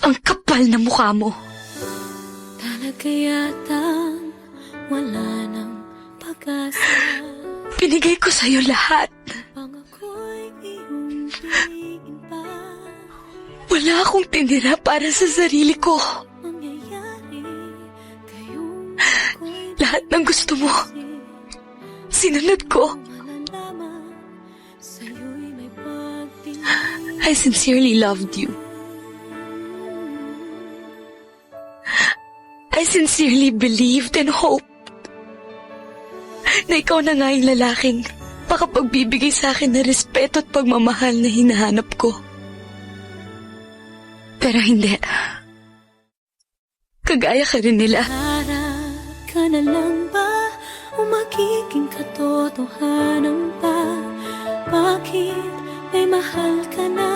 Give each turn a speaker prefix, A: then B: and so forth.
A: Ang kapal na mukha mo.
B: Talaga yatang wala nang pag-asa.
A: Binigay ko sa'yo lahat.
B: Pangako'y iyong piliin pa.
A: Wala akong tinira para sa sarili ko.
B: Mangyayari kayong ako'y
A: Lahat ng gusto mo, sinunod ko.
B: malalaman. Sa'yo'y may pagtingin.
A: I sincerely loved you. I sincerely believed and hoped na ikaw na nga yung lalaking makapagbibigay sa akin ng respeto at pagmamahal na hinahanap ko. Pero hindi. Kagaya ka rin nila.
B: Harap ka na lang ba o magiging katotohanan pa? Bakit may mahal ka na